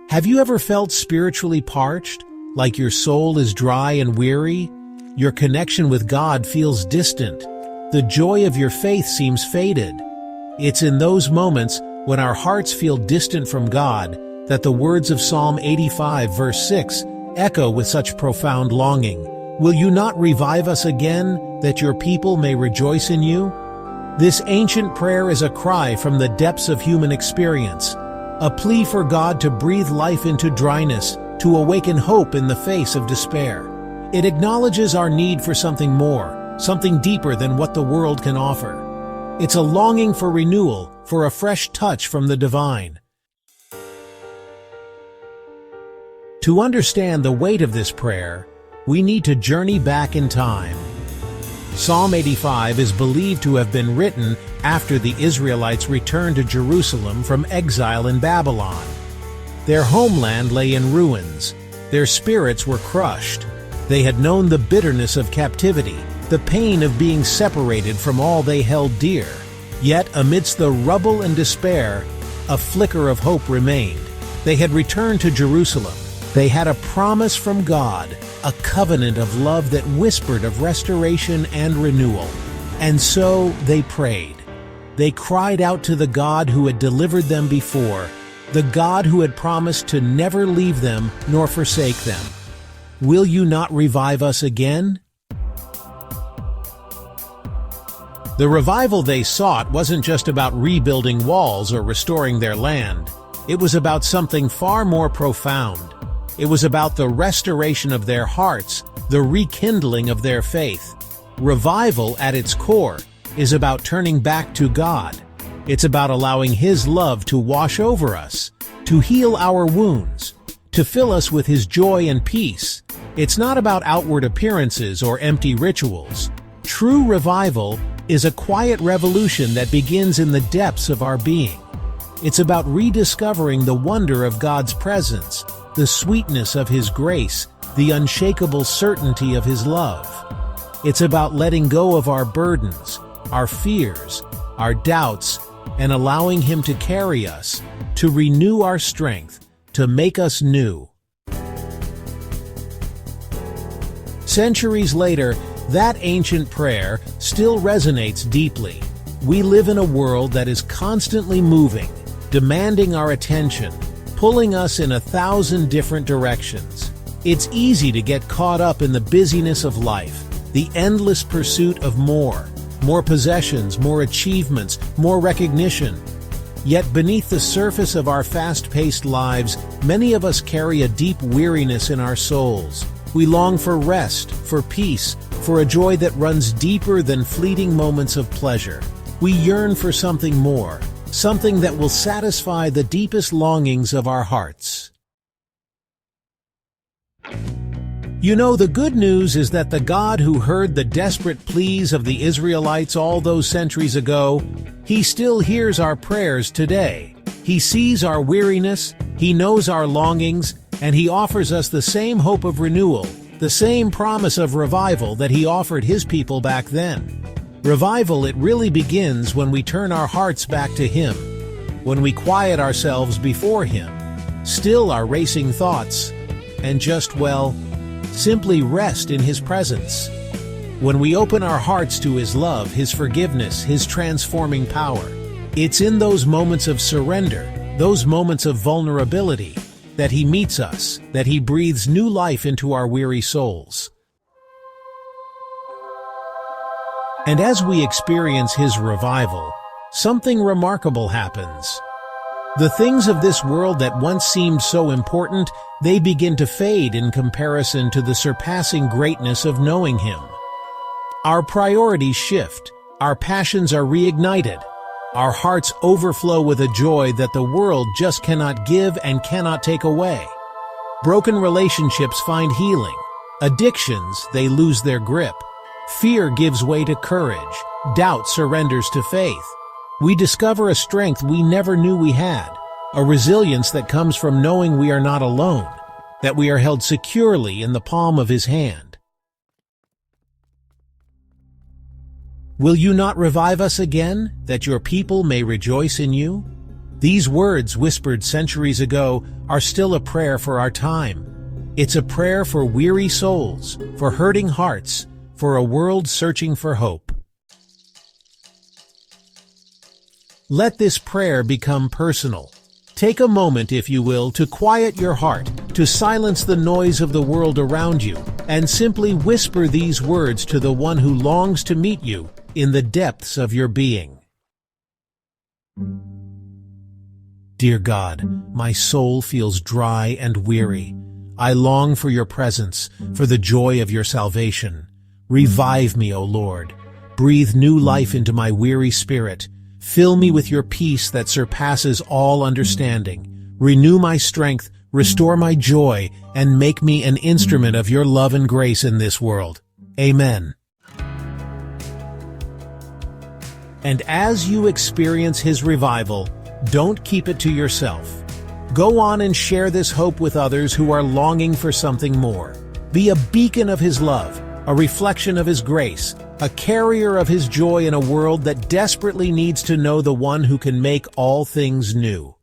Have you ever felt spiritually parched, like your soul is dry and weary? Your connection with God feels distant. The joy of your faith seems faded. It's in those moments when our hearts feel distant from God that the words of Psalm 85 verse 6 echo with such profound longing. Will you not revive us again, that your people may rejoice in you? This ancient prayer is a cry from the depths of human experience, a plea for God to breathe life into dryness, to awaken hope in the face of despair. It acknowledges our need for something more, something deeper than what the world can offer. It's a longing for renewal, for a fresh touch from the divine. To understand the weight of this prayer, we need to journey back in time. Psalm 85 is believed to have been written after the Israelites returned to Jerusalem from exile in Babylon. Their homeland lay in ruins. Their spirits were crushed. They had known the bitterness of captivity, the pain of being separated from all they held dear. Yet, amidst the rubble and despair, a flicker of hope remained. They had returned to Jerusalem. They had a promise from God, a covenant of love that whispered of restoration and renewal. And so they prayed. They cried out to the God who had delivered them before, the God who had promised to never leave them nor forsake them. Will you not revive us again? The revival they sought wasn't just about rebuilding walls or restoring their land. It was about something far more profound. It was about the restoration of their hearts, the rekindling of their faith. Revival, at its core, is about turning back to God. It's about allowing His love to wash over us, to heal our wounds, to fill us with His joy and peace. It's not about outward appearances or empty rituals. True revival is a quiet revolution that begins in the depths of our being. It's about rediscovering the wonder of God's presence, the sweetness of His grace, the unshakable certainty of His love. It's about letting go of our burdens, our fears, our doubts, and allowing Him to carry us, to renew our strength, to make us new. Centuries later, that ancient prayer still resonates deeply. We live in a world that is constantly moving, demanding our attention, pulling us in 1,000 different directions. It's easy to get caught up in the busyness of life, the endless pursuit of more possessions, more achievements, more recognition. Yet beneath the surface of our fast-paced lives, many of us carry a deep weariness in our souls. We long for rest, for peace, for a joy that runs deeper than fleeting moments of pleasure. We yearn for something more, something that will satisfy the deepest longings of our hearts. You know, the good news is that the God who heard the desperate pleas of the Israelites all those centuries ago, He still hears our prayers today. He sees our weariness, He knows our longings, and He offers us the same hope of renewal, the same promise of revival that He offered His people back then. Revival, it really begins when we turn our hearts back to Him, when we quiet ourselves before Him, still our racing thoughts, and just, simply rest in His presence. When we open our hearts to His love, His forgiveness, His transforming power. It's in those moments of surrender, those moments of vulnerability, that He meets us, that He breathes new life into our weary souls. And as we experience His revival, something remarkable happens. The things of this world that once seemed so important, they begin to fade in comparison to the surpassing greatness of knowing Him. Our priorities shift, our passions are reignited, our hearts overflow with a joy that the world just cannot give and cannot take away. Broken relationships find healing. Addictions, they lose their grip. Fear gives way to courage. Doubt surrenders to faith. We discover a strength we never knew we had, a resilience that comes from knowing we are not alone, that we are held securely in the palm of His hand. Will you not revive us again, that your people may rejoice in you? These words, whispered centuries ago, are still a prayer for our time. It's a prayer for weary souls, for hurting hearts, for a world searching for hope. Let this prayer become personal. Take a moment, if you will, to quiet your heart, to silence the noise of the world around you, and simply whisper these words to the one who longs to meet you in the depths of your being. Dear God, my soul feels dry and weary. I long for your presence, for the joy of your salvation. Revive me, O Lord. Breathe new life into my weary spirit. Fill me with your peace that surpasses all understanding. Renew my strength, restore my joy, and make me an instrument of your love and grace in this world. Amen. And as you experience his revival, don't keep it to yourself. Go on and share this hope with others who are longing for something more. Be a beacon of his love, a reflection of his grace, a carrier of his joy in a world that desperately needs to know the one who can make all things new.